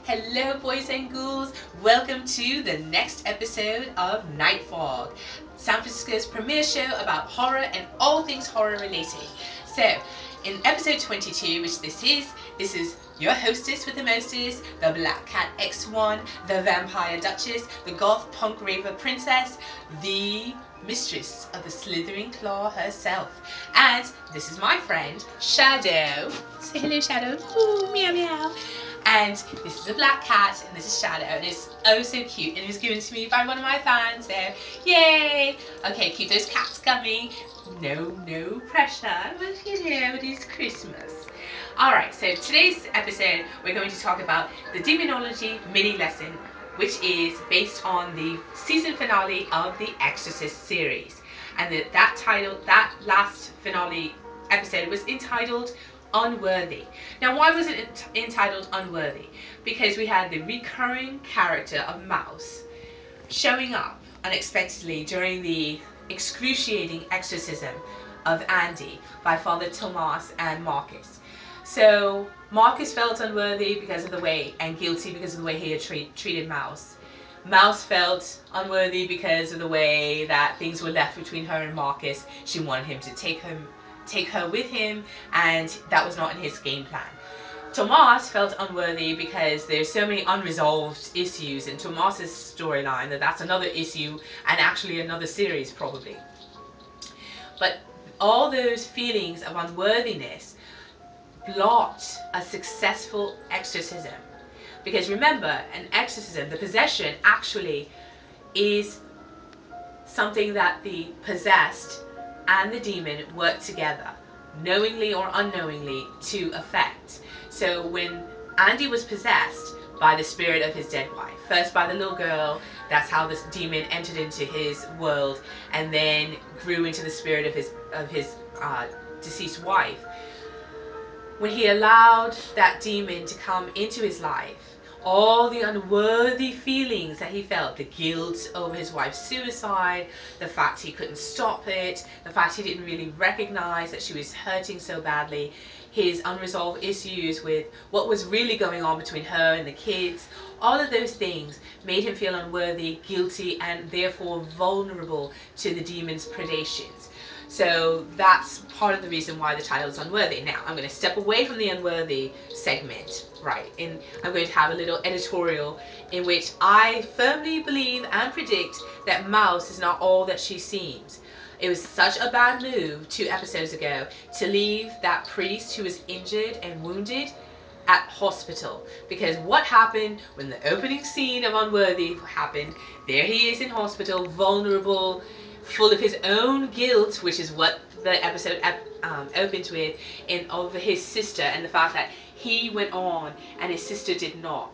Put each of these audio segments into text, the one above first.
Hello, boys and ghouls. Welcome to the next episode of Night Fog, San Francisco's premiere show about horror and all things horror related. So, in episode 22, which this is your hostess with the mostest, the Black Cat X1, the Vampire Duchess, the Goth Punk Raver Princess, the mistress of the Slithering Claw herself. And this is my friend, Shadow. Say hello, Shadow. Ooh, meow meow. And this is a black cat, and this is Shadow, and it's oh so cute, and it was given to me by one of my fans, so yay! Okay, keep those cats coming. No pressure, but you know, it is Christmas. Alright, so today's episode, we're going to talk about the Demonology mini lesson, which is based on the season finale of the Exorcist series. And that last finale episode was entitled Unworthy. Now, why was it entitled Unworthy? Because we had the recurring character of Mouse showing up unexpectedly during the excruciating exorcism of Andy by Father Tomas and Marcus. So Marcus felt unworthy because of the way, and guilty because of the way he had treated Mouse. Mouse felt unworthy because of the way that things were left between her and Marcus. She wanted him to take her with him, and that was not in his game plan. Tomas felt unworthy because there's so many unresolved issues in Tomas's storyline that's another issue, and actually another series probably. But all those feelings of unworthiness blocked a successful exorcism. Because remember, an exorcism, the possession, actually is something that the possessed and the demon work together, knowingly or unknowingly, to effect. So when Andy was possessed by the spirit of his dead wife, first by the little girl, that's how this demon entered into his world, and then grew into the spirit of his deceased wife. When he allowed that demon to come into his life, all the unworthy feelings that he felt, the guilt over his wife's suicide, the fact he couldn't stop it, the fact he didn't really recognize that she was hurting so badly, his unresolved issues with what was really going on between her and the kids, all of those things made him feel unworthy, guilty, and therefore vulnerable to the demon's predations. So that's part of the reason why the title is Unworthy. Now, I'm going to step away from the Unworthy segment, right, and I'm going to have a little editorial in which I firmly believe and predict that Mouse is not all that she seems. It was such a bad move 2 episodes ago to leave that priest who was injured and wounded at hospital, because what happened when the opening scene of Unworthy happened? There he is in hospital, vulnerable, full of his own guilt, which is what the episode opens with, over his sister and the fact that he went on and his sister did not.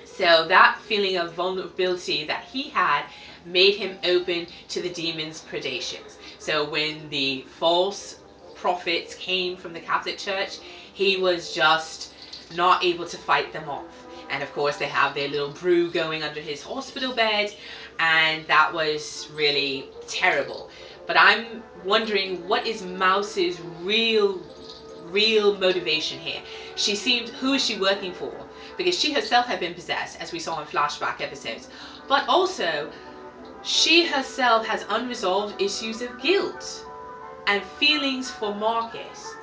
So that feeling of vulnerability that he had made him open to the demon's predations. So when the false prophets came from the Catholic Church, he was just not able to fight them off. And of course they have their little brew going under his hospital bed, and that was really terrible. But I'm wondering, what is Mouse's real motivation here? She seemed, who is she working for? Because she herself had been possessed, as we saw in flashback episodes. But also, she herself has unresolved issues of guilt and feelings for Marcus.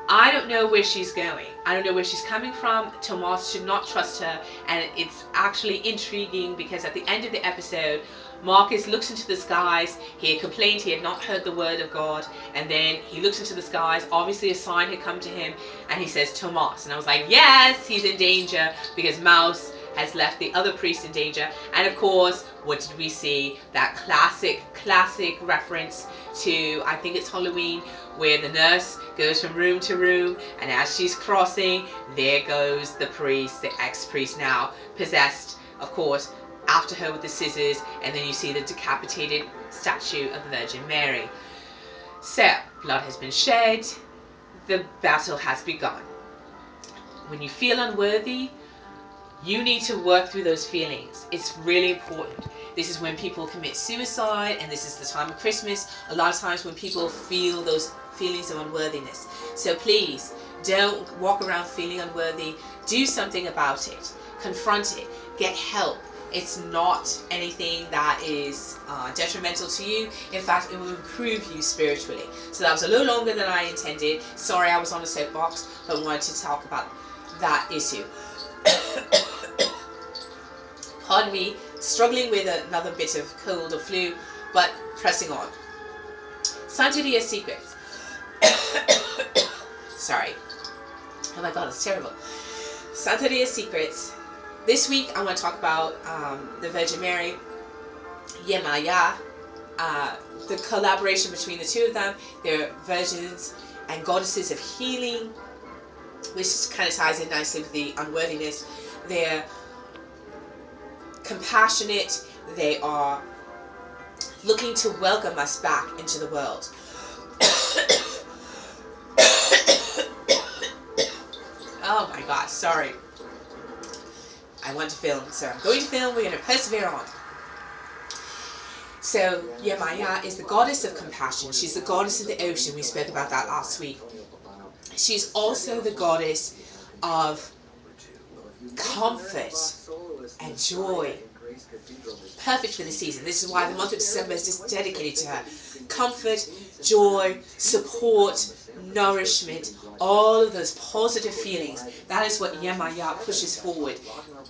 I don't know where she's going. I don't know where she's coming from. Tomas should not trust her, and it's actually intriguing because at the end of the episode, Marcus looks into the skies. He had complained he had not heard the word of God, and then he looks into the skies. Obviously a sign had come to him, and he says Tomas, and I was like, yes, he's in danger, because Mouse has left the other priest in danger. And of course, what did we see? That classic reference to, I think it's Halloween, where the nurse goes from room to room, and as she's crossing, there goes the priest, the ex-priest now, possessed, of course, after her with the scissors, and then you see the decapitated statue of the Virgin Mary. So, blood has been shed, the battle has begun. When you feel unworthy, you need to work through those feelings. It's really important. This is when people commit suicide, and this is the time of Christmas. A lot of times when people feel those feelings of unworthiness. So please, Don't walk around feeling unworthy. Do something about it. Confront it. Get help. It's not anything that is detrimental to you. In fact, it will improve you spiritually. So that was a little longer than I intended. Sorry I was on a soapbox, but wanted to talk about that issue. Pardon me, struggling with another bit of cold or flu, but pressing on. Santeria secrets. Sorry. Oh my god, it's terrible. Santeria secrets. This week I want to talk about the Virgin Mary, Yemaya, the collaboration between the two of them. They're virgins and goddesses of healing, which kind of ties in nicely with the unworthiness. They're compassionate. They are looking to welcome us back into the world. Oh my god, sorry. I want to film, so I'm going to film. We're going to persevere on. So, Yemaya is the goddess of compassion. She's the goddess of the ocean. We spoke about that last week. She's also the goddess of comfort and joy. Perfect for the season. This is why the month of December is just dedicated to her. Comfort, joy, support, nourishment, all of those positive feelings. That is what Yemaya pushes forward,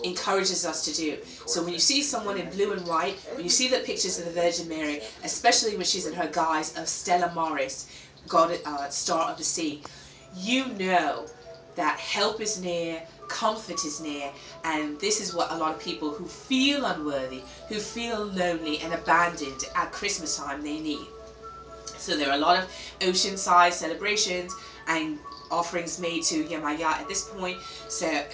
encourages us to do. So when you see someone in blue and white, when you see the pictures of the Virgin Mary, especially when she's in her guise of Stella Maris, God, Star of the Sea, you know that help is near, comfort is near, and this is what a lot of people who feel unworthy, who feel lonely and abandoned at Christmas time, they need. So there are a lot of oceanside celebrations and offerings made to Yemaya at this point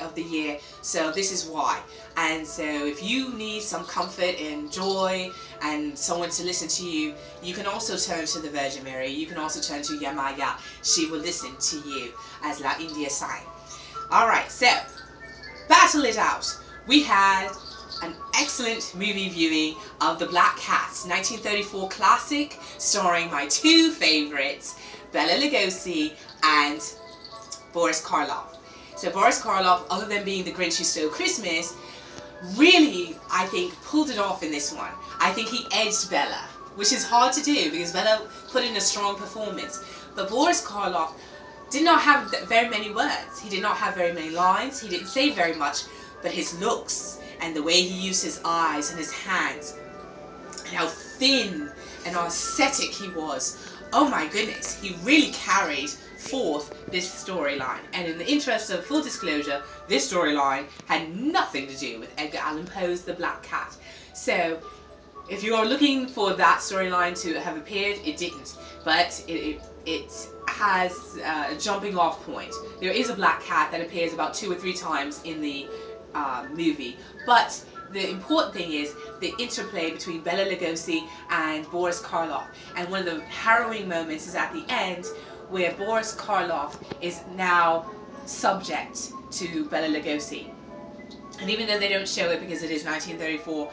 of the year. So this is why. And so if you need some comfort and joy and someone to listen to you, you can also turn to the Virgin Mary. You can also turn to Yemaya. She will listen to you, as La India sang. Alright, so battle it out. We had an excellent movie viewing of The Black Cat, 1934 classic, starring my two favourites, Bela Lugosi and Boris Karloff. So Boris Karloff, other than being the Grinch Who Stole Christmas, really, I think, pulled it off in this one. I think he edged Bela, which is hard to do because Bela put in a strong performance. But Boris Karloff did not have very many words. He did not have very many lines. He didn't say very much. But his looks and the way he used his eyes and his hands and how thin and aesthetic he was, oh my goodness, he really carried forth this storyline. And in the interest of full disclosure, this storyline had nothing to do with Edgar Allan Poe's The Black Cat. So if you are looking for that storyline to have appeared, it didn't. But it has a jumping off point. There is a black cat that appears about 2 or 3 times in the movie. But the important thing is the interplay between Bela Lugosi and Boris Karloff. And one of the harrowing moments is at the end where Boris Karloff is now subject to Bela Lugosi. And even though they don't show it because it is 1934,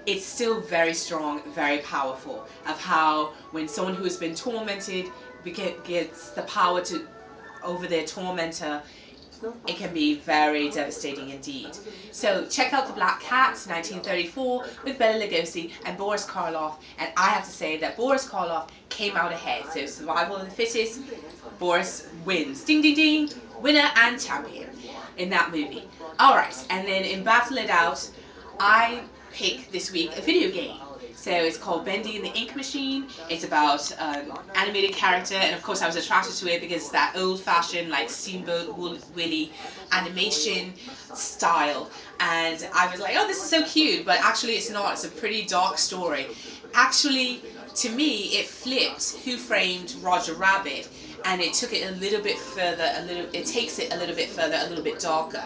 it's still very strong, very powerful, of how when someone who has been tormented gets the power to over their tormentor, it can be very devastating indeed. So check out The Black Cat, 1934, with Bela Lugosi and Boris Karloff, and I have to say that Boris Karloff came out ahead. So survival of the fittest, Boris wins. Ding ding ding, winner and champion in that movie. Alright, and then in Battle It Out, I pick this week a video game. So it's called Bendy and the Ink Machine. It's about an animated character, and of course I was attracted to it because it's that old-fashioned like Steamboat Willie animation style. And I was like, oh, this is so cute, but actually it's not. It's a pretty dark story. Actually, to me, it flips Who Framed Roger Rabbit, and it took it a little bit further, it takes it a little bit further, a little bit darker.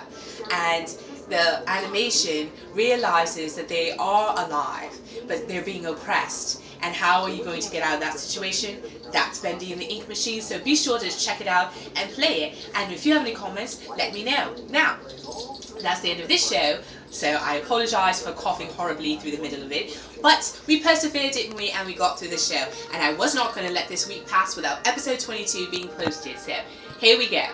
And the animation realizes that they are alive, but they're being oppressed. And how are you going to get out of that situation? That's Bendy and the Ink Machine, so be sure to check it out and play it. And if you have any comments, let me know. Now, that's the end of this show, so I apologise for coughing horribly through the middle of it, but we persevered, didn't we, and we got through the show. And I was not going to let this week pass without episode 22 being posted, so here we go.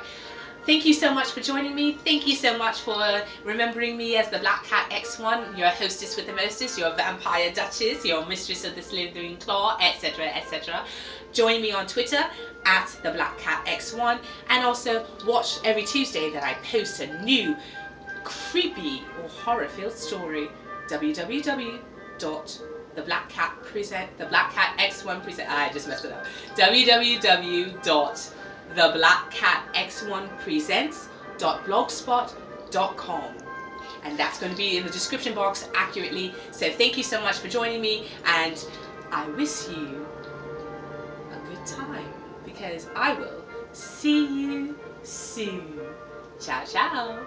thank you so much for joining me. Thank you so much for remembering me as the Black Cat X1, your hostess with the mostest, your vampire duchess, your mistress of the slithering claw, etc., etc. Join me on Twitter at the Black Cat X1, and also watch every Tuesday that I post a new creepy or horror-filled story. I just messed it up. www.theblackcatx1presents.blogspot.com, and that's going to be in the description box accurately. So thank you so much for joining me, and I wish you a good time, because I will see you soon. Ciao, ciao.